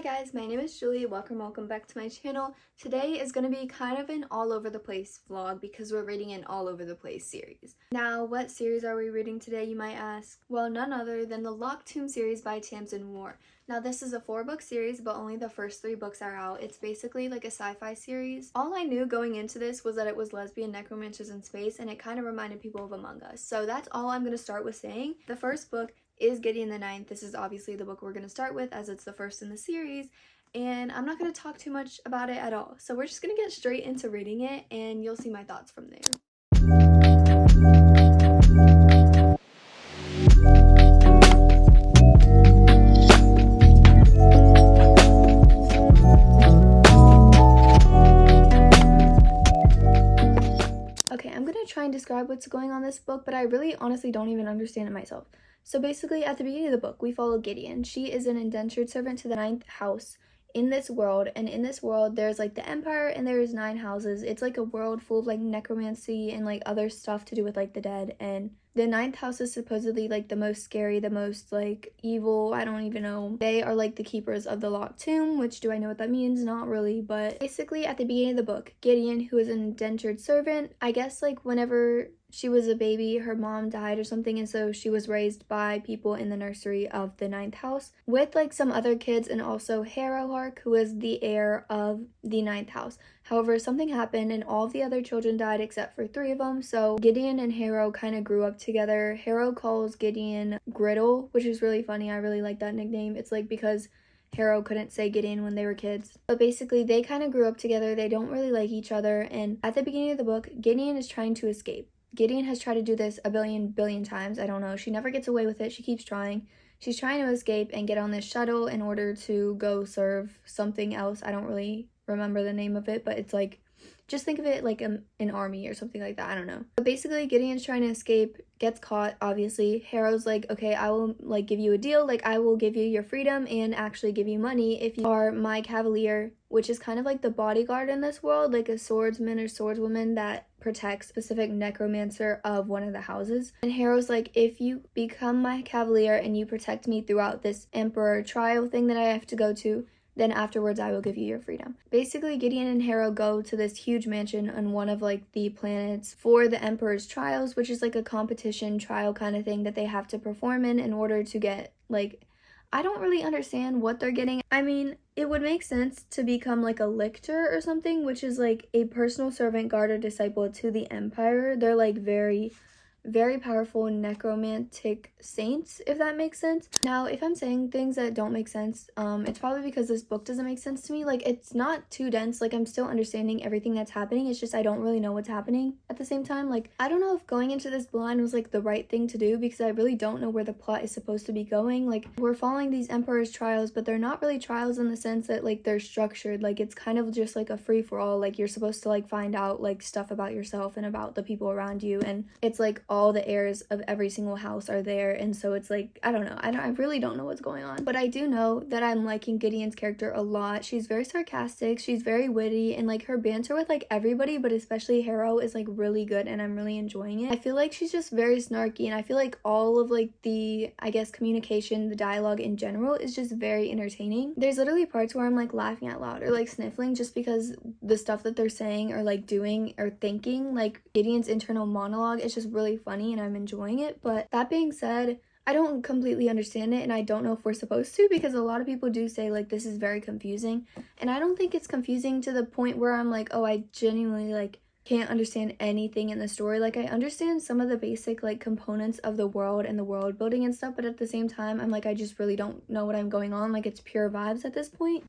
guys, my name is Julie. Welcome back to my channel. Today is going to be kind of an all over the place vlog because we're reading an all over the place series. Now, what series are we reading today, you might ask? Well, none other than the Locked Tomb series by Tamsin Moore. Now, this is a 4-book series, but only the first 3 books are out. It's basically like a sci-fi series. All I knew going into this was that it was lesbian necromancers in space, and it kind of reminded people of Among Us. So that's all I'm going to start with saying. The first book is Gideon the Ninth. This is obviously the book we're going to start with as it's the first in the series, and I'm not going to talk too much about it at all. So we're just going to get straight into reading it, and you'll see my thoughts from there. Okay, I'm going to try and describe what's going on in this book, but I really honestly don't even understand it myself. So basically, at the beginning of the book, we follow Gideon. She is an indentured servant to the 9th house in this world, and in this world, there's like the Empire, and there's 9 houses. It's like a world full of like necromancy and like other stuff to do with like the dead, and the 9th house is supposedly like the most scary, the most like evil, I don't even know. They are like the keepers of the locked tomb, which do I know what that means? Not really, but basically at the beginning of the book, Gideon, who is an indentured servant, I guess like whenever she was a baby, her mom died or something, and so she was raised by people in the nursery of the 9th house with like some other kids, and also Harrow, who is the heir of the 9th house. However, something happened and all of the other children died except for 3 of them, so Gideon and Harrow kind of grew up together. Harrow calls Gideon Griddle, which is really funny. I really like that nickname. It's like because Harrow couldn't say Gideon when they were kids. But basically, they kind of grew up together. They don't really like each other, and at the beginning of the book, Gideon is trying to escape. Gideon has tried to do this a billion times. I don't know. She never gets away with it. She keeps trying. She's trying to escape and get on this shuttle in order to go serve something else. I don't really remember the name of it, but it's like, just think of it like an army or something like that. I don't know. But basically, Gideon's trying to escape, gets caught, obviously. Harrow's like, okay, I will like give you a deal. Like, I will give you your freedom and actually give you money if you are my cavalier, which is kind of like the bodyguard in this world, like a swordsman or swordswoman that protects specific necromancer of one of the houses. And Harrow's like, if you become my cavalier and you protect me throughout this emperor trial thing that I have to go to, then afterwards I will give you your freedom. Basically, Gideon and Harrow go to this huge mansion on one of like the planets for the Emperor's trials, which is like a competition trial kind of thing that they have to perform in order to get like, I don't really understand what they're getting. I mean, it would make sense to become like a lictor or something, which is like a personal servant, guard, or disciple to the Empire. They're like very powerful necromantic saints, if that makes sense. Now, if I'm saying things that don't make sense, it's probably because this book doesn't make sense to me. Like, it's not too dense. Like, I'm still understanding everything that's happening. It's just I don't really know what's happening at the same time. Like, I don't know if going into this blind was like the right thing to do, because I really don't know where the plot is supposed to be going. Like, we're following these Emperor's trials, but they're not really trials in the sense that like they're structured. Like, it's kind of just like a free-for-all. Like, you're supposed to like find out like stuff about yourself and about the people around you, and it's like all the heirs of every single house are there, and so it's like, I don't know, I really don't know what's going on. But I do know that I'm liking Gideon's character a lot. She's very sarcastic, she's very witty, and like her banter with like everybody, but especially Harrow, is like really good, and I'm really enjoying it. I feel like she's just very snarky, and I feel like all of like the, I guess, communication, the dialogue in general is just very entertaining. There's literally parts where I'm like laughing out loud or like sniffling just because the stuff that they're saying or like doing or thinking, like Gideon's internal monologue, is just really funny and I'm enjoying it. But that being said, I don't completely understand it, and I don't know if we're supposed to, because a lot of people do say like this is very confusing, and I don't think it's confusing to the point where I'm like, oh, I genuinely like can't understand anything in the story. Like, I understand some of the basic like components of the world and the world building and stuff, but at the same time I'm like, I just really don't know what I'm going on. Like, it's pure vibes at this point.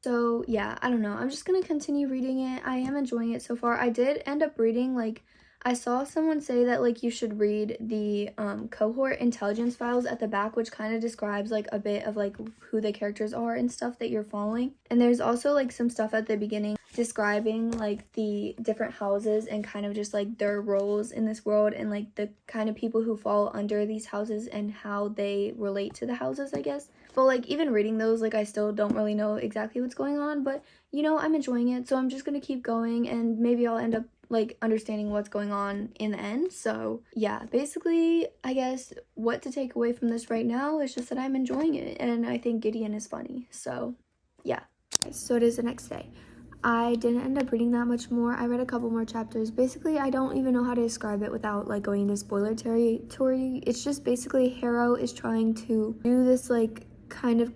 So yeah, I don't know. I'm just gonna continue reading it. I am enjoying it so far. I did end up reading, like, I saw someone say that like you should read the cohort intelligence files at the back, which kind of describes like a bit of like who the characters are and stuff that you're following. And there's also like some stuff at the beginning describing like the different houses and kind of just like their roles in this world, and like the kind of people who fall under these houses and how they relate to the houses, I guess. But like, even reading those, like, I still don't really know exactly what's going on, but you know, I'm enjoying it, so I'm just gonna keep going, and maybe I'll end up like understanding what's going on in the end. So yeah, basically I guess what to take away from this right now is just that I'm enjoying it, and I think Gideon is funny. So yeah. So it is the next day. I didn't end up reading that much more. I read a couple more chapters. Basically, I don't even know how to describe it without like going into spoiler territory. It's just basically Harrow is trying to do this like kind of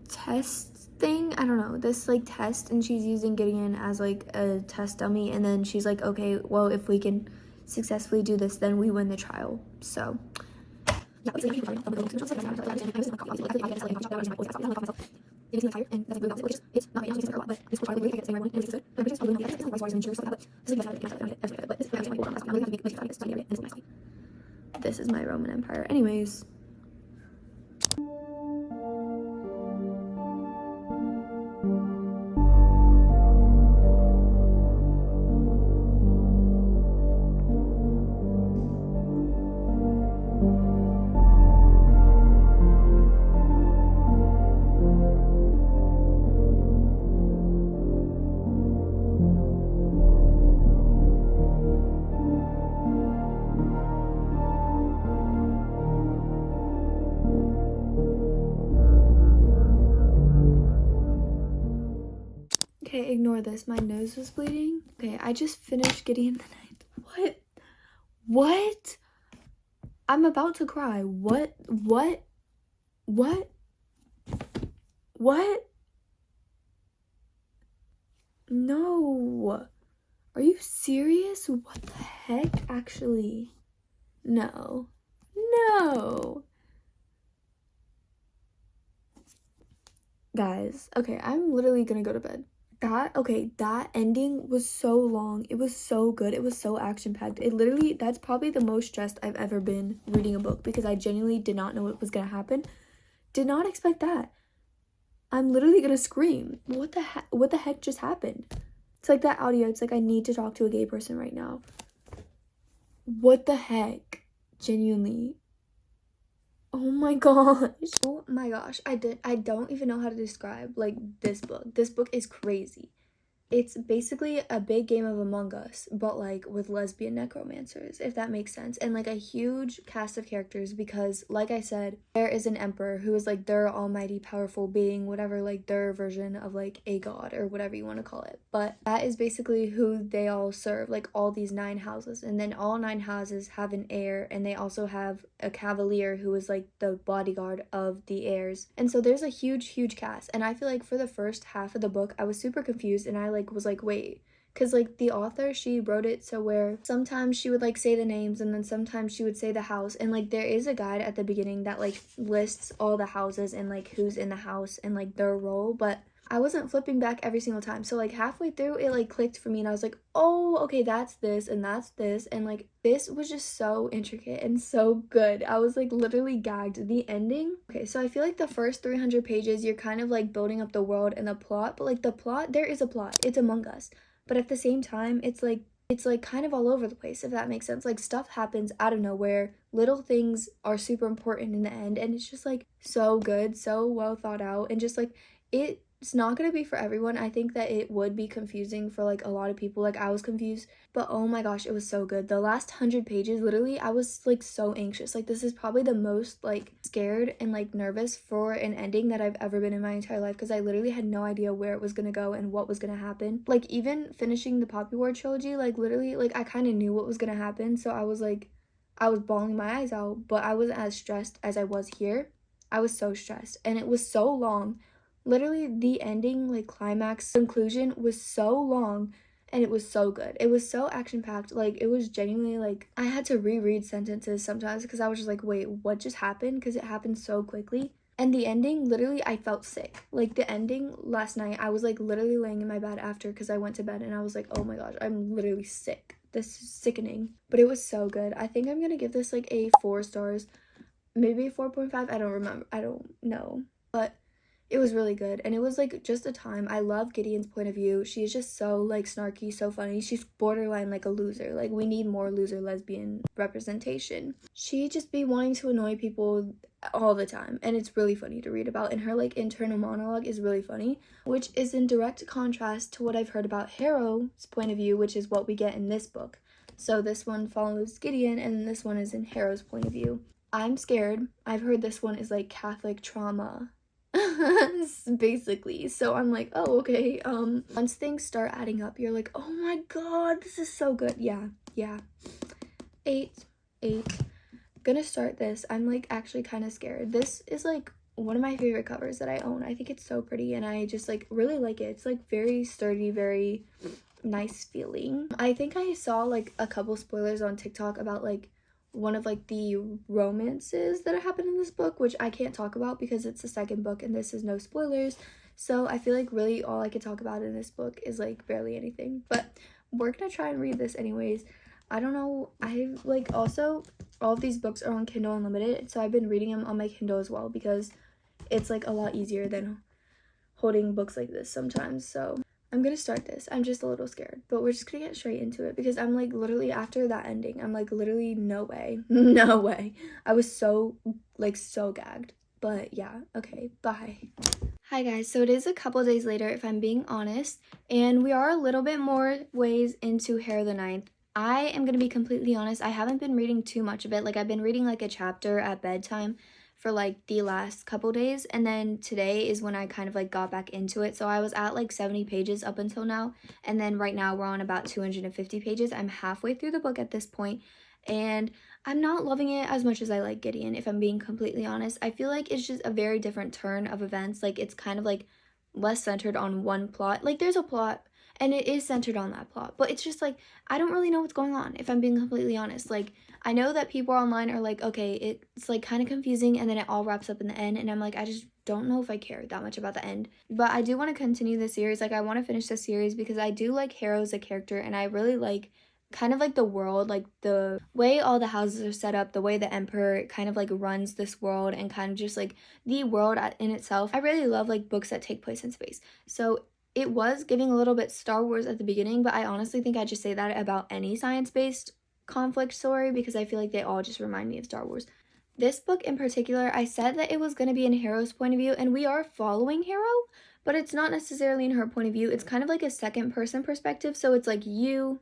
test thing. I don't know, this like test, and she's using Gideon as like a test dummy, and then she's like, okay, well, if we can successfully do this, then we win the trial. So yeah, this is my Roman Empire. Anyways. Okay, ignore this. My nose was bleeding. Okay, I just finished Gideon the Ninth. What? I'm about to cry. What? No. Are you serious? What the heck? Actually, no. Guys, okay, I'm literally gonna go to bed. That ending was so long. It was so good. It was so action-packed. That's probably the most stressed I've ever been reading a book, because I genuinely did not know what was gonna happen. Did not expect that. I'm literally gonna scream. What the heck just happened? It's like that audio. It's like I need to talk to a gay person right now. What the heck? Genuinely. Oh my gosh. Oh my gosh. I don't even know how to describe like this book. This book is crazy. It's basically a big game of Among Us, but like with lesbian necromancers, if that makes sense. And like a huge cast of characters, because like I said, there is an emperor who is like their almighty powerful being, whatever, like their version of like a god or whatever you want to call it. But that is basically who they all serve, like all these 9 houses. And then all 9 houses have an heir, and they also have a cavalier who is like the bodyguard of the heirs. And so there's a huge cast. And I feel like for the first half of the book, I was super confused, and I was like, wait, because like the author, she wrote it so where sometimes she would like say the names, and then sometimes she would say the house, and like there is a guide at the beginning that like lists all the houses and like who's in the house and like their role, but I wasn't flipping back every single time. So like halfway through it like clicked for me, and I was like, oh, okay, that's this and that's this, and like this was just so intricate and so good. I was like literally gagged. The ending. Okay, so I feel like the first 300 pages you're kind of like building up the world and the plot, but like the plot, there is a plot. It's Among Us. But at the same time, it's like kind of all over the place, if that makes sense. Like stuff happens out of nowhere. Little things are super important in the end, and it's just like so good, so well thought out, and just like it's not going to be for everyone. I think that it would be confusing for like a lot of people. Like I was confused, but oh my gosh, it was so good. The last 100 pages, literally, I was like so anxious. Like this is probably the most like scared and like nervous for an ending that I've ever been in my entire life, because I literally had no idea where it was going to go and what was going to happen. Like even finishing the Poppy War trilogy, like literally, like I kind of knew what was going to happen. So I was bawling my eyes out, but I wasn't as stressed as I was here. I was so stressed, and it was so long. Literally, the ending, like, climax, conclusion was so long, and it was so good. It was so action-packed. Like, it was genuinely, like, I had to reread sentences sometimes, because I was just like, wait, what just happened? Because it happened so quickly. And the ending, literally, I felt sick. Like, the ending last night, I was, like, literally laying in my bed after, because I went to bed, and I was like, oh my gosh, I'm literally sick. This is sickening. But it was so good. I think I'm gonna give this, like, a 4 stars. Maybe a 4.5. I don't remember. I don't know. But It was really good, and it was like just a time. I love Gideon's point of view. She's just so like snarky, so funny. She's borderline like a loser. Like, we need more loser lesbian representation. She just be wanting to annoy people all the time, and it's really funny to read about, and her like internal monologue is really funny, which is in direct contrast to what I've heard about Harrow's point of view, which is what we get in this book. So this one follows Gideon, and this one is in Harrow's point of view. I'm scared. I've heard this one is like Catholic trauma basically. So I'm like, oh, okay. Once things start adding up, you're like, oh my god, this is so good. Yeah. 8. Gonna start this. I'm like actually kind of scared. This is like one of my favorite covers that I own. I think it's so pretty, and I just like really like it. It's like very sturdy, very nice feeling. I think I saw like a couple spoilers on TikTok about like one of like the romances that happened in this book, which I can't talk about because it's the second book and this is no spoilers. So I feel like really all I could talk about in this book is like barely anything, but we're gonna try and read this anyways. I don't know, I've like also all of these books are on Kindle Unlimited, so I've been reading them on my Kindle as well because it's like a lot easier than holding books like this sometimes. So I'm gonna start this. I'm just a little scared, but we're just gonna get straight into it because I'm like literally after that ending, I'm like literally no way. No way. I was so gagged. But yeah, okay, bye. Hi guys, so it is a couple days later if I'm being honest, and we are a little bit more ways into Harrow the Ninth. I am gonna be completely honest, I haven't been reading too much of it. Like, I've been reading like a chapter at bedtime for like the last couple days, and then today is when I kind of like got back into it. So I was at like 70 pages up until now, and then right now we're on about 250 pages. I'm halfway through the book at this point, and I'm not loving it as much as I like Gideon, if I'm being completely honest. I feel like it's just a very different turn of events. Like, it's kind of like less centered on one plot. Like, there's a plot and it is centered on that plot, but it's just like I don't really know what's going on, if I'm being completely honest. Like, I know that people online are like, okay, it's like kind of confusing and then it all wraps up in the end, and I'm like, I just don't know if I care that much about the end. But I do want to continue the series. Like, I want to finish the series because I do like Harrow as a character, and I really like kind of like the world, like the way all the houses are set up, the way the emperor kind of like runs this world, and kind of just like the world in itself. I really love like books that take place in space. So it was giving a little bit Star Wars at the beginning, but I honestly think I just say that about any science-based conflict story because I feel like they all just remind me of Star Wars. This book in particular, I said that it was going to be in Harrow's point of view, and we are following Harrow, but it's not necessarily in her point of view. It's kind of like a second person perspective, so it's like you,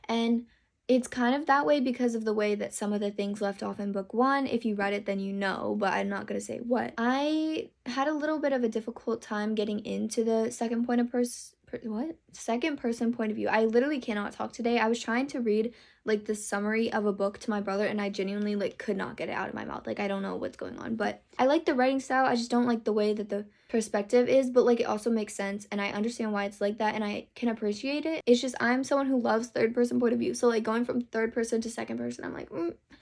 and it's kind of that way because of the way that some of the things left off in book 1. If you read it, then you know, but I'm not going to say what. I had a little bit of a difficult time getting into the second person point of view. I literally cannot talk today. I was trying to read like the summary of a book to my brother, and I genuinely like could not get it out of my mouth. Like, I don't know what's going on, but I like the writing style. I just don't like the way that the perspective is, but like it also makes sense, and I understand why it's like that, and I can appreciate it. It's just I'm someone who loves third person point of view, so like going from third person to second person, I'm like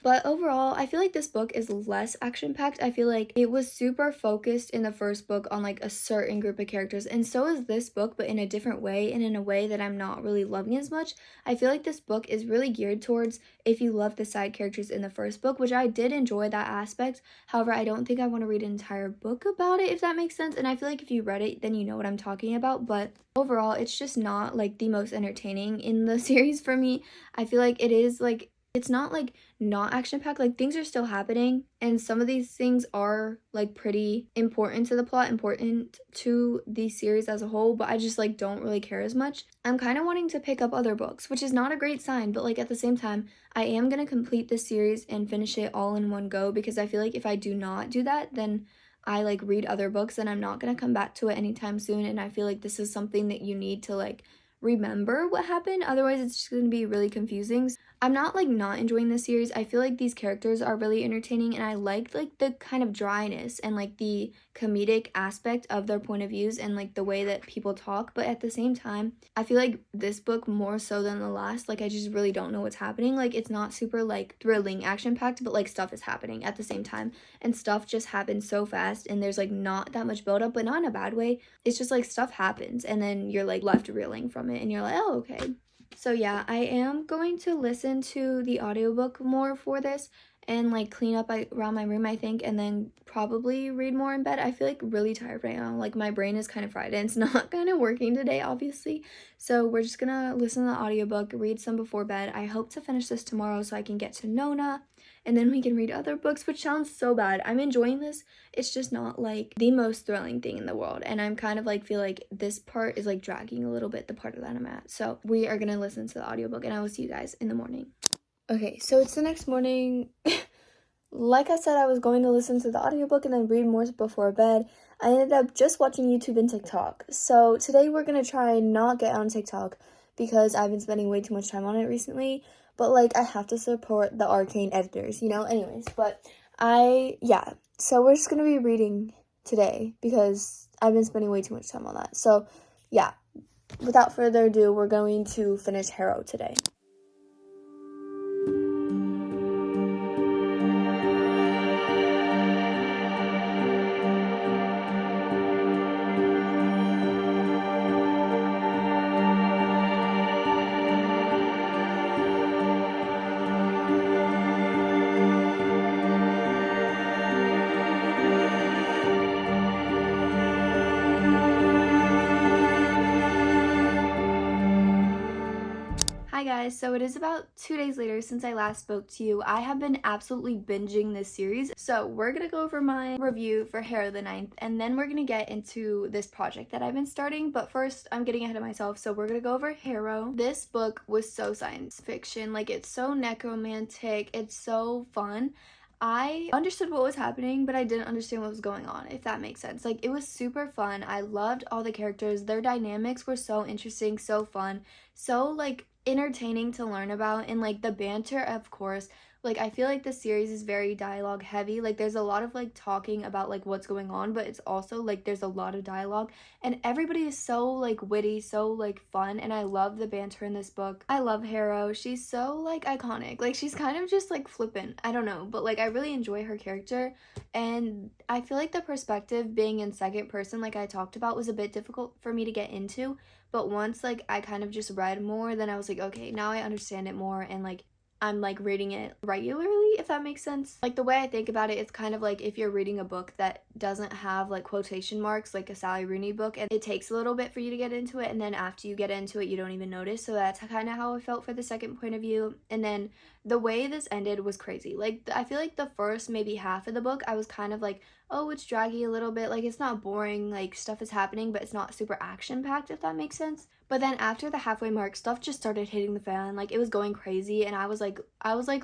But overall, I feel like this book is less action packed. I feel like it was super focused in the first book on like a certain group of characters, and so is this book, but in a different way, and in a way that I'm not really loving as much. I feel like this book is really geared towards if you love the side characters in the first book, which I did enjoy that aspect. However, I don't think I want to read an entire book about it, if that makes sense. And I feel like if you read it, then you know what I'm talking about. But overall, it's just not like the most entertaining in the series for me. I feel like it is like, it's not like not action packed, like things are still happening, and some of these things are like pretty important to the plot, important to the series as a whole, but I just like don't really care as much. I'm kind of wanting to pick up other books, which is not a great sign, but like at the same time, I am going to complete this series and finish it all in one go, because I feel like if I do not do that, then I like read other books and I'm not going to come back to it anytime soon, and I feel like this is something that you need to like remember what happened, otherwise it's just going to be really confusing. I'm not like not enjoying this series. I feel like these characters are really entertaining, and I like the kind of dryness and like the comedic aspect of their point of views and like the way that people talk, but at the same time I feel like this book more so than the last, like I just really don't know what's happening. Like, it's not super like thrilling action packed, but like stuff is happening at the same time, and stuff just happens so fast, and there's like not that much build up, but not in a bad way. It's just like stuff happens and then you're like left reeling from it, and you're like, oh, okay. So yeah, I am going to listen to the audiobook more for this, and like clean up around my room, I think, and then probably read more in bed. I feel like really tired right now. Like my brain is kind of fried and it's not kind of working today, obviously. So we're just gonna listen to the audiobook, read some before bed. I hope to finish this tomorrow so I can get to Nona and then we can read other books, which sounds so bad. I'm enjoying this. It's just not like the most thrilling thing in the world. And I'm kind of like feel like this part is like dragging a little bit, the part that I'm at. So we are gonna listen to the audiobook and I will see you guys in the morning. Okay, so it's the next morning. Like I said, I was going to listen to the audiobook and then read more before bed. I ended up just watching YouTube and TikTok. So today we're going to try not get on TikTok because I've been spending way too much time on it recently. But like I have to support the arcane editors, you know? Anyways, but so we're just going to be reading today because I've been spending way too much time on that. So yeah, without further ado, we're going to finish Harrow today. Hi guys, so it is about 2 days later since I last spoke to you. I have been absolutely binging this series. So we're gonna go over my review for Harrow the Ninth and then we're gonna get into this project that I've been starting. But first, I'm getting ahead of myself, so we're gonna go over Harrow. This book was so science fiction, like it's so necromantic, it's so fun. I understood what was happening, but I didn't understand what was going on, if that makes sense. Like, it was super fun. I loved all the characters. Their dynamics were so interesting, so fun, so, like, entertaining to learn about. And, like, the banter, of course. Like, I feel like the series is very dialogue heavy. Like, there's a lot of, like, talking about, like, what's going on, but it's also, like, there's a lot of dialogue. And everybody is so, like, witty, so, like, fun. And I love the banter in this book. I love Harrow. She's so, like, iconic. Like, she's kind of just, like, flippant. I don't know. But, like, I really enjoy her character. And I feel like the perspective being in second person, like I talked about, was a bit difficult for me to get into. But once, like, I kind of just read more, then I was like, okay, now I understand it more. And, like, I'm like reading it regularly, if that makes sense. Like the way I think about it, it's kind of like if you're reading a book that doesn't have like quotation marks, like a Sally Rooney book, and it takes a little bit for you to get into it, and then after you get into it, you don't even notice. So that's kind of how I felt for the second point of view. And then the way this ended was crazy. Like I feel like the first maybe half of the book, I was kind of like, oh, it's draggy a little bit, like it's not boring, like stuff is happening, but it's not super action packed, if that makes sense. But then after the halfway mark, stuff just started hitting the fan. Like it was going crazy, and I was like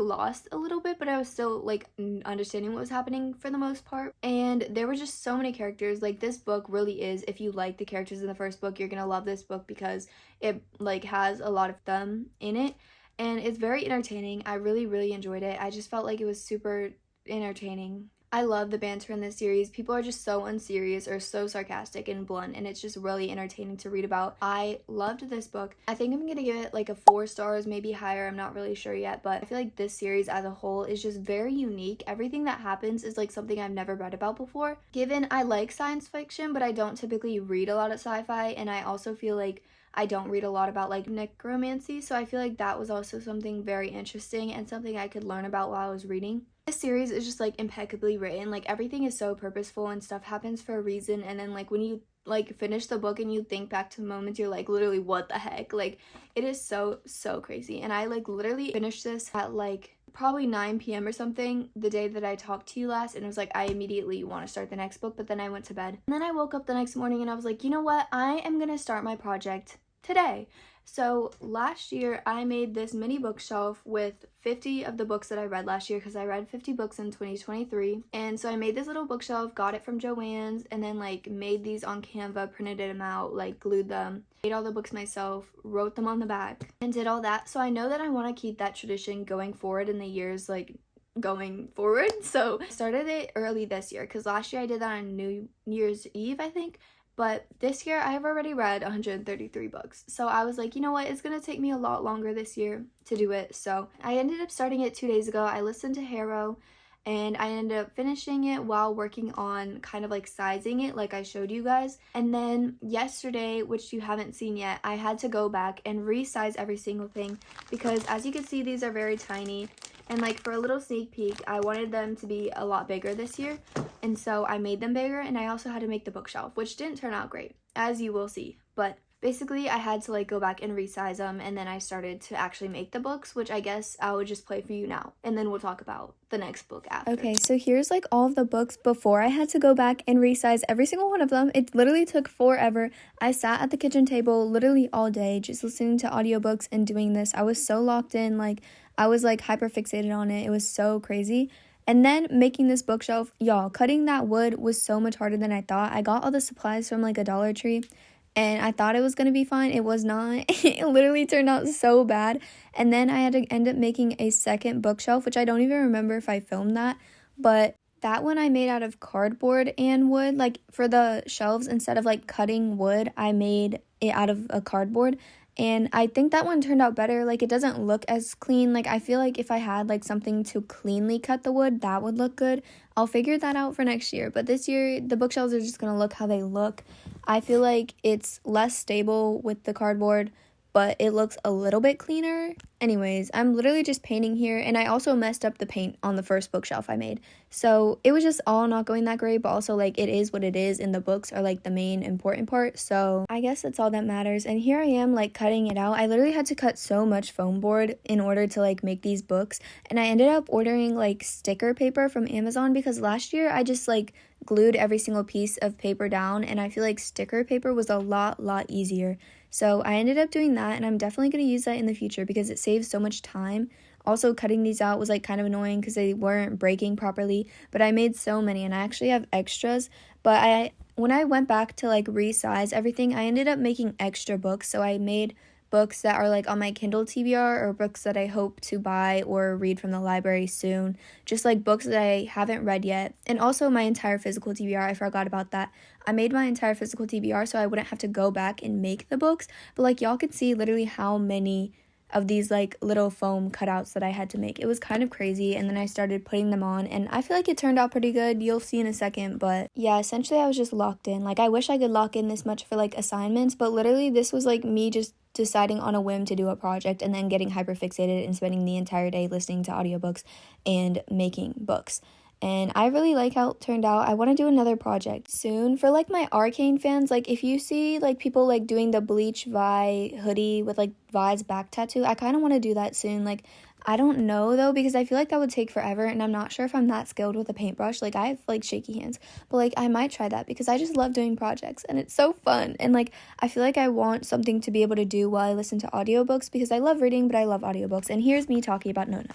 lost a little bit, but I was still like understanding what was happening for the most part. And there were just so many characters. Like this book really is, if you like the characters in the first book, you're gonna love this book because it like has a lot of them in it, and it's very entertaining. I really enjoyed it. I just felt like it was super entertaining. I love the banter in this series. People are just so unserious or so sarcastic and blunt, and it's just really entertaining to read about. I loved this book. I think I'm gonna give it like a 4 stars, maybe higher. I'm not really sure yet, but I feel like this series as a whole is just very unique. Everything that happens is like something I've never read about before. Given I like science fiction, but I don't typically read a lot of sci-fi, and I also feel like I don't read a lot about like necromancy, so I feel like that was also something very interesting and something I could learn about while I was reading. This series is just like impeccably written. Like everything is so purposeful and stuff happens for a reason, and then like when you like finish the book and you think back to the moments, you're like literally what the heck. Like it is so crazy. And I like literally finished this at like probably 9 p.m. or something the day that I talked to you last, and it was like I immediately want to start the next book, but then I went to bed. And then I woke up the next morning and I was like, you know what, I am gonna start my project today. So last year I made this mini bookshelf with 50 of the books that I read last year, because I read 50 books in 2023. And so I made this little bookshelf, got it from Joann's, and then like made these on Canva, printed them out, like glued them, made all the books myself, wrote them on the back, and did all that. So I know that I want to keep that tradition going forward in the years like going forward. So I started it early this year, because last year I did that on New Year's Eve, I think. But this year I have already read 133 books. So I was like, you know what, it's gonna take me a lot longer this year to do it. So I ended up starting it 2 days ago. I listened to Harrow and I ended up finishing it while working on kind of like sizing it like I showed you guys. And then yesterday, which you haven't seen yet, I had to go back and resize every single thing, because as you can see, these are very tiny. And like for a little sneak peek, I wanted them to be a lot bigger this year, and so I made them bigger, and I also had to make the bookshelf, which didn't turn out great, as you will see. But basically, I had to like go back and resize them, and then I started to actually make the books, which I guess I would just play for you now, and then we'll talk about the next book after. Okay, so here's like all of the books before I had to go back and resize every single one of them. It literally took forever. I sat at the kitchen table literally all day just listening to audiobooks and doing this. I was so locked in, like I was like hyper fixated on it. It was so crazy. And then making this bookshelf, y'all, cutting that wood was so much harder than I thought. I got all the supplies from like a Dollar Tree, and I thought it was going to be fine. It was not. It literally turned out so bad. And then I had to end up making a second bookshelf, which I don't even remember if I filmed that. But that one I made out of cardboard and wood. Like for the shelves, instead of like cutting wood, I made it out of a cardboard. And I think that one turned out better. Like it doesn't look as clean. Like I feel like if I had like something to cleanly cut the wood, that would look good. I'll figure that out for next year. But this year, the bookshelves are just going to look how they look. I feel like it's less stable with the cardboard, but it looks a little bit cleaner. Anyways, I'm literally just painting here, and I also messed up the paint on the first bookshelf I made. So it was just all not going that great, but also like it is what it is, and the books are like the main important part. So I guess that's all that matters. And here I am like cutting it out. I literally had to cut so much foam board in order to like make these books, and I ended up ordering like sticker paper from Amazon because last year I just like glued every single piece of paper down, and I feel like sticker paper was a lot easier. So I ended up doing that, and I'm definitely going to use that in the future because it saves so much time. Also, cutting these out was like kind of annoying because they weren't breaking properly, but I made so many, and I actually have extras. But when I went back to like resize everything, I ended up making extra books. So I made books that are like on my Kindle TBR, or books that I hope to buy or read from the library soon, just like books that I haven't read yet. And also my entire physical TBR, I forgot about that. I made my entire physical TBR so I wouldn't have to go back and make the books, but like y'all could see literally how many of these like little foam cutouts that I had to make. It was kind of crazy, and then I started putting them on, and I feel like it turned out pretty good. You'll see in a second, but yeah, essentially I was just locked in. Like I wish I could lock in this much for like assignments, but literally this was like me just deciding on a whim to do a project and then getting hyper fixated and spending the entire day listening to audiobooks and making books. And I really like how it turned out. I want to do another project soon. For like my Arcane fans, like if you see like people like doing the Bleach Vi hoodie with like Vi's back tattoo, I kind of want to do that soon. Like I don't know though, because I feel like that would take forever, and I'm not sure if I'm that skilled with a paintbrush. Like I have like shaky hands, but like I might try that because I just love doing projects and it's so fun. And like I feel like I want something to be able to do while I listen to audiobooks because I love reading, but I love audiobooks. And here's me talking about Nona.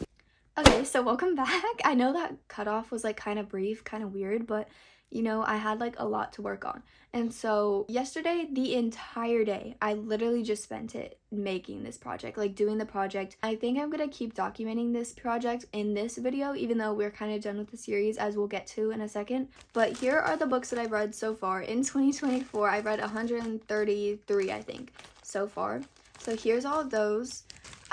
Okay, so welcome back. I know that cutoff was like kind of brief, kind of weird, but you know, I had like a lot to work on. And so yesterday, the entire day, I literally just spent it making this project, like doing the project. I think I'm gonna keep documenting this project in this video, even though we're kind of done with the series, as we'll get to in a second. But here are the books that I've read so far. In 2024, I've read 133, I think, so far. So here's all of those.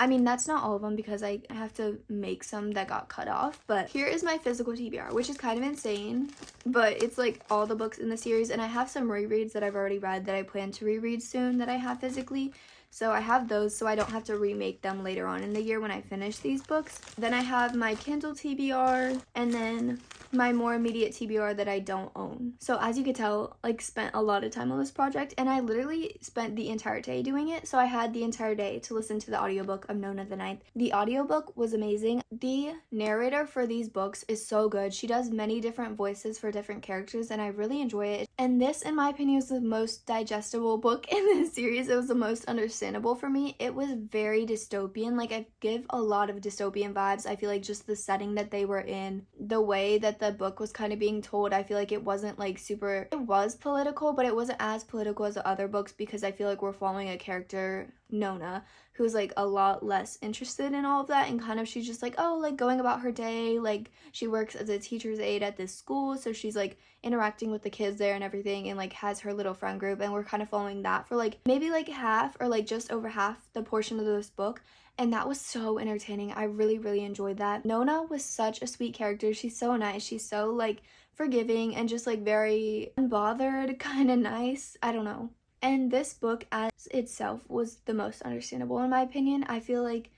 I mean, that's not all of them because I have to make some that got cut off, but here is my physical TBR, which is kind of insane, but it's like all the books in the series, and I have some rereads that I've already read that I plan to reread soon that I have physically. So I have those so I don't have to remake them later on in the year when I finish these books. Then I have my Kindle TBR, and then my more immediate TBR that I don't own. So as you could tell, like spent a lot of time on this project, and I literally spent the entire day doing it. So I had the entire day to listen to the audiobook of Nona the Ninth. The audiobook was amazing. The narrator for these books is so good. She does many different voices for different characters, and I really enjoy it. And this, in my opinion, was the most digestible book in this series. It was the most understandable for me. It was very dystopian. Like I give a lot of dystopian vibes. I feel like just the setting that they were in, the way that the book was kind of being told, I feel like it wasn't like super, it was political, but it wasn't as political as the other books because I feel like we're following a character, Nona, who's like a lot less interested in all of that, and kind of she's just like, oh, like going about her day, like she works as a teacher's aide at this school, so she's like interacting with the kids there and everything, and like has her little friend group, and we're kind of following that for like maybe like half or like just over half the portion of this book. And that was so entertaining. I really enjoyed that. Nona was such a sweet character. She's so nice. She's so like forgiving and just like very unbothered, kind of nice. I don't know. And this book as itself was the most understandable in my opinion. I feel like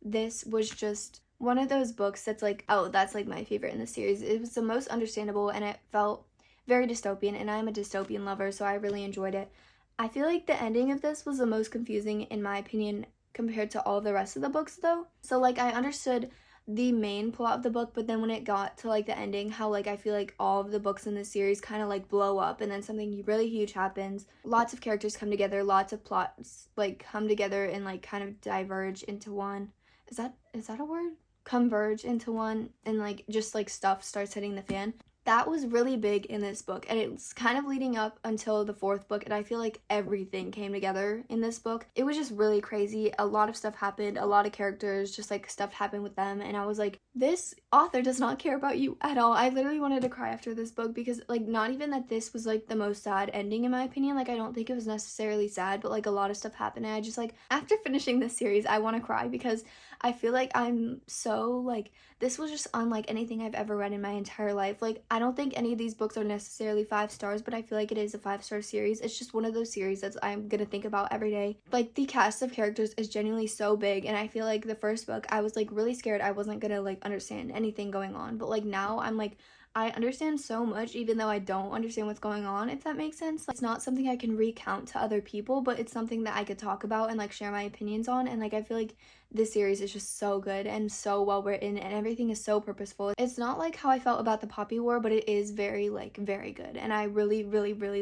this was just one of those books that's like, oh, that's like my favorite in the series. It was the most understandable and it felt very dystopian, and I'm a dystopian lover, so I really enjoyed it. I feel like the ending of this was the most confusing in my opinion compared to all the rest of the books though. So like I understood the main plot of the book, but then when it got to like the ending, how like I feel like all of the books in the series kind of like blow up and then something really huge happens. Lots of characters come together, lots of plots like come together and like kind of diverge into one. Is that a word? Converge into one, and like just like stuff starts hitting the fan. That was really big in this book, and it's kind of leading up until the fourth book, and I feel like everything came together in this book. It was just really crazy. A lot of stuff happened, a lot of characters, just like stuff happened with them, and I was like, this author does not care about you at all. I literally wanted to cry after this book because like not even that this was like the most sad ending in my opinion. Like I don't think it was necessarily sad, but like a lot of stuff happened, and I just like after finishing this series I want to cry because I feel like I'm so like this was just unlike anything I've ever read in my entire life. Like I don't think any of these books are necessarily 5 stars, but I feel like it is a 5-star series. It's just one of those series that I'm gonna think about every day. Like the cast of characters is genuinely so big, and I feel like the first book I was like really scared I wasn't gonna like understand anything going on, but like now I'm like I understand so much even though I don't understand what's going on, if that makes sense. Like, it's not something I can recount to other people, but it's something that I could talk about and like share my opinions on, and like I feel like this series is just so good and so well written and everything is so purposeful. It's not like how I felt about the Poppy War, but it is very like very good, and I really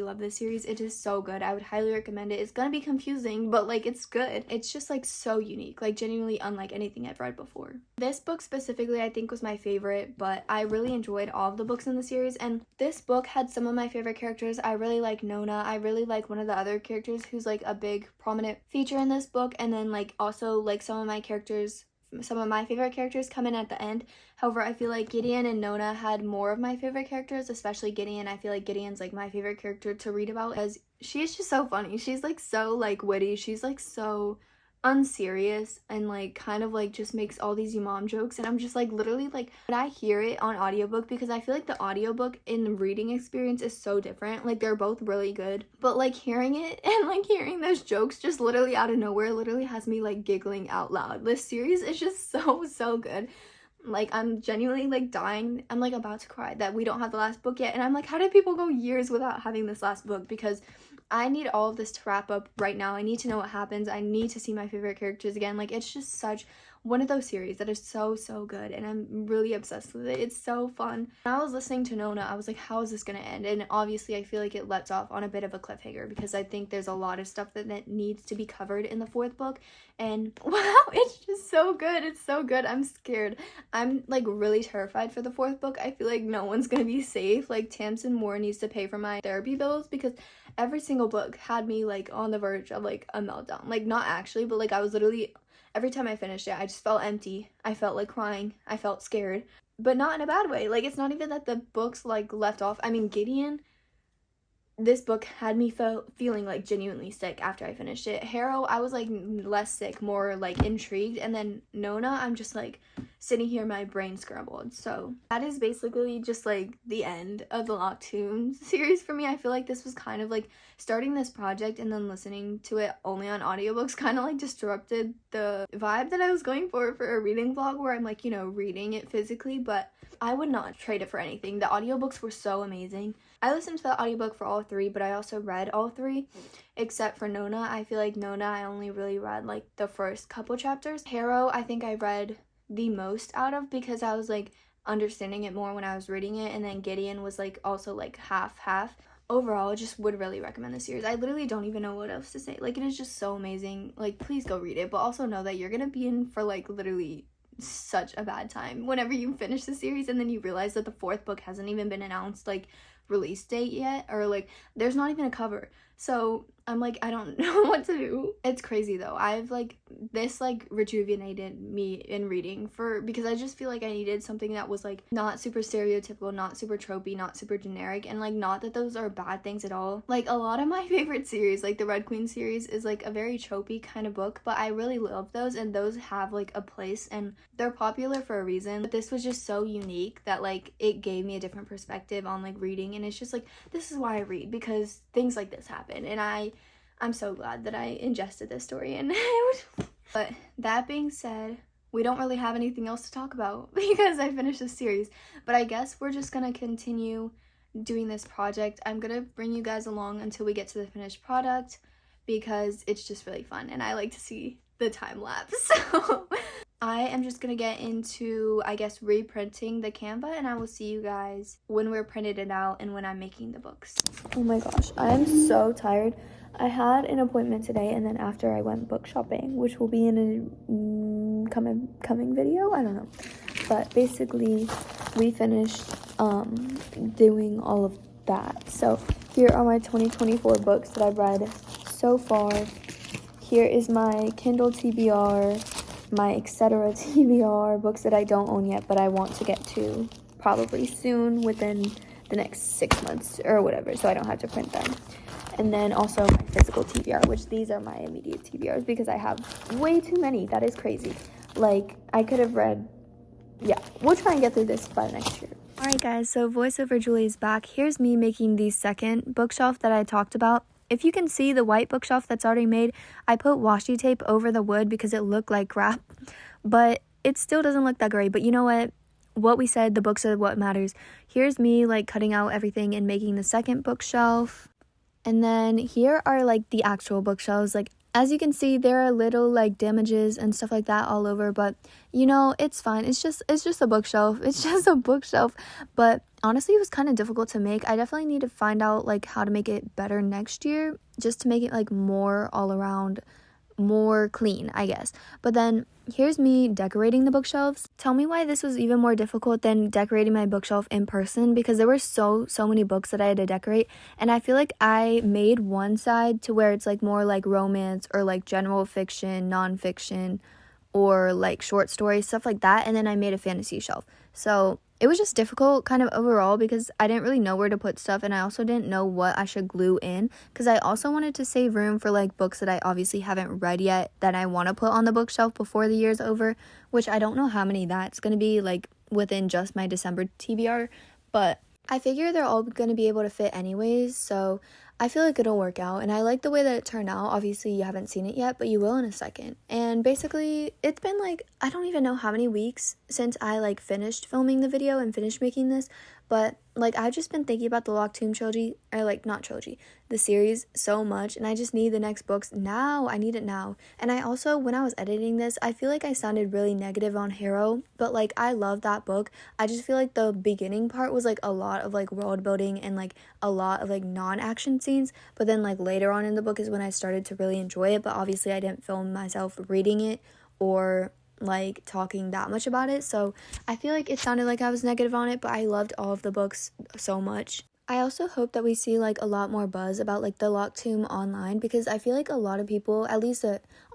love this series. It is so good. I would highly recommend it. It's gonna be confusing, but like it's good. It's just like so unique, like genuinely unlike anything I've read before. This book specifically I think was my favorite, but I really enjoyed all of the books in the series, and this book had some of my favorite characters. I really like Nona. I really like one of the other characters who's like a big prominent feature in this book, and then like also like some of my favorite characters come in at the end. However, I feel like Gideon and Nona had more of my favorite characters, especially Gideon. I feel like Gideon's like my favorite character to read about because she's just so funny. She's like so like witty. She's like so unserious and like kind of like just makes all these mom jokes, and I'm just like literally like when I hear it on audiobook, because I feel like the audiobook and the reading experience is so different. Like they're both really good, but like hearing it and like hearing those jokes just literally out of nowhere literally has me like giggling out loud. This series is just so good. Like I'm genuinely like dying. I'm like about to cry that we don't have the last book yet, and I'm like, how did people go years without having this last book? Because I need all of this to wrap up right now. I need to know what happens. I need to see my favorite characters again. Like it's just such one of those series that is so good, and I'm really obsessed with it. It's so fun. When I was listening to Nona, I was like, how is this gonna end? And obviously I feel like it lets off on a bit of a cliffhanger because I think there's a lot of stuff that needs to be covered in the fourth book, and wow, it's just so good. It's so good. I'm scared. I'm like really terrified for the fourth book. I feel like no one's gonna be safe. Like Tamsin Moore needs to pay for my therapy bills because every single book had me like on the verge of like a meltdown. Like not actually, but like I was literally, every time I finished it I just felt empty. I felt like crying. I felt scared, but not in a bad way. Like it's not even that the books like left off. I mean Gideon, this book had me feeling like genuinely sick after I finished it. Harrow, I was like less sick, more like intrigued, and then Nona, I'm just like sitting here, my brain scrambled. So that is basically just like the end of the Locked series for me. I feel like this was kind of like starting this project and then listening to it only on audiobooks kind of like disrupted the vibe that I was going for a reading vlog where I'm like, you know, reading it physically, but I would not trade it for anything. The audiobooks were so amazing. I listened to the audiobook for all 3, but I also read all 3 except for Nona. I feel like Nona I only really read like the first couple chapters. Harrow I think I read the most out of because I was like understanding it more when I was reading it, and then Gideon was like also like half. Overall, just would really recommend the series. I literally don't even know what else to say. Like it is just so amazing. Like please go read it, but also know that you're gonna be in for like literally such a bad time whenever you finish the series and then you realize that the fourth book hasn't even been announced like release date yet, or like there's not even a cover. So I'm like, I don't know what to do. It's crazy though. I've like this like rejuvenated me in reading because I just feel like I needed something that was like not super stereotypical, not super tropey, not super generic, and like not that those are bad things at all. Like a lot of my favorite series, like the Red Queen series, is like a very tropey kind of book, but I really love those, and those have like a place and they're popular for a reason. But this was just so unique that like it gave me a different perspective on like reading, and it's just like this is why I read, because things like this happen, and I'm so glad that I ingested this story and but that being said, we don't really have anything else to talk about because I finished this series. But I guess we're just gonna continue doing this project. I'm gonna bring you guys along until we get to the finished product because it's just really fun and I like to see the time lapse. So I am just gonna get into, I guess, reprinting the Canva, and I will see you guys when we're printed it out and when I'm making the books. Oh my gosh, I am so tired. I had an appointment today, and then after I went book shopping, which will be in a coming video, I don't know. But basically, we finished doing all of that. So here are my 2024 books that I've read so far. Here is my Kindle TBR, my etc. TBR, books that I don't own yet, but I want to get to probably soon, within the next 6 months or whatever, so I don't have to print them. And then also my physical TBR, which these are my immediate TBRs because I have way too many. That is crazy. Like, I could have read, yeah, we'll try and get through this by next year. Alright guys, so voiceover Julie is back. Here's me making the second bookshelf that I talked about. If you can see the white bookshelf that's already made, I put washi tape over the wood because it looked like crap, but it still doesn't look that great. But you know what? What we said, the books are what matters. Here's me like cutting out everything and making the second bookshelf. And then here are like the actual bookshelves. Like, as you can see, there are little like damages and stuff like that all over, but you know, it's fine. It's just a bookshelf. It's just a bookshelf. But honestly, it was kind of difficult to make. I definitely need to find out like how to make it better next year, just to make it like more all around, more clean, I guess. But then here's me decorating the bookshelves. Tell me why this was even more difficult than decorating my bookshelf in person, because there were so many books that I had to decorate, and I feel like I made one side to where it's like more like romance or like general fiction, nonfiction, or like short stories, stuff like that, and then I made a fantasy shelf. So it was just difficult kind of overall because I didn't really know where to put stuff, and I also didn't know what I should glue in because I also wanted to save room for like books that I obviously haven't read yet that I want to put on the bookshelf before the year's over, which I don't know how many that's going to be like within just my December TBR, but I figure they're all going to be able to fit anyways, so I feel like it'll work out, and I like the way that it turned out. Obviously, you haven't seen it yet, but you will in a second. And basically, it's been like, I don't even know how many weeks since I like finished filming the video and finished making this, but like I've just been thinking about the Locked Tomb trilogy, or like not trilogy, the series so much, and I just need the next books now. I need it now. And I also, when I was editing this, I feel like I sounded really negative on Harrow, but like I love that book. I just feel like the beginning part was like a lot of like world building and like a lot of like non-action scenes, but then like later on in the book is when I started to really enjoy it, but obviously I didn't film myself reading it or like talking that much about it, so I feel like it sounded like I was negative on it, but I loved all of the books so much. I also hope that we see like a lot more buzz about like the Locked Tomb online, because I feel like a lot of people, at least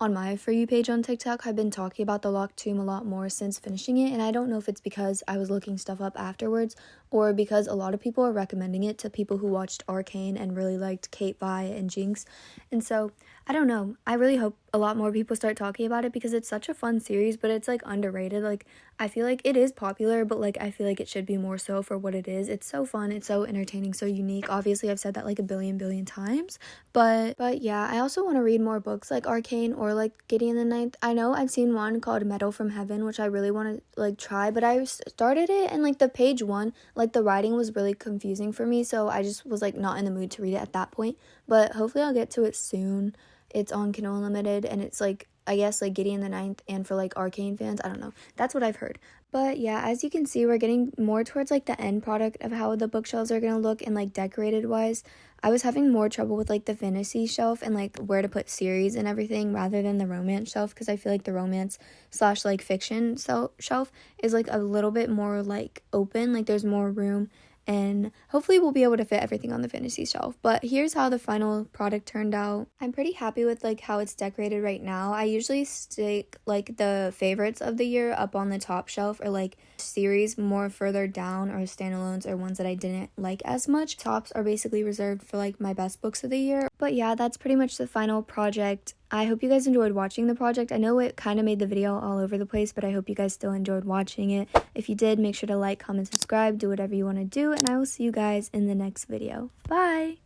on my For You page on TikTok, have been talking about the Locked Tomb a lot more since finishing it, and I don't know if it's because I was looking stuff up afterwards or because a lot of people are recommending it to people who watched Arcane and really liked Kate Vi and Jinx, and so I don't know. I really hope a lot more people start talking about it because it's such a fun series, but it's like underrated. Like, I feel like it is popular, but like I feel like it should be more so for what it is. It's so fun, it's so entertaining, so unique. Obviously, I've said that like a billion times, but yeah, I also want to read more books like Arcane or like Gideon the Ninth. I know I've seen one called Metal from Heaven, which I really want to like try, but I started it and like the page one, like the writing was really confusing for me, so I just was like not in the mood to read it at that point, but hopefully I'll get to it soon. It's on Kindle Unlimited, and it's like, I guess like Gideon the Ninth, and for like Arcane fans, I don't know, that's what I've heard. But yeah, as you can see, we're getting more towards like the end product of how the bookshelves are gonna look and like decorated wise. I was having more trouble with like the fantasy shelf and like where to put series and everything rather than the romance shelf, because I feel like the romance / like fiction shelf is like a little bit more like open, like there's more room, and hopefully we'll be able to fit everything on the fantasy shelf. But here's how the final product turned out. I'm pretty happy with like how it's decorated right now. I usually stick like the favorites of the year up on the top shelf, or like series more further down, or standalones or ones that I didn't like as much. Tops are basically reserved for like my best books of the year. But yeah, that's pretty much the final project. I hope you guys enjoyed watching the project. I know it kind of made the video all over the place, but I hope you guys still enjoyed watching it. If you did, make sure to like, comment, subscribe, do whatever you want to do, and I will see you guys in the next video. Bye!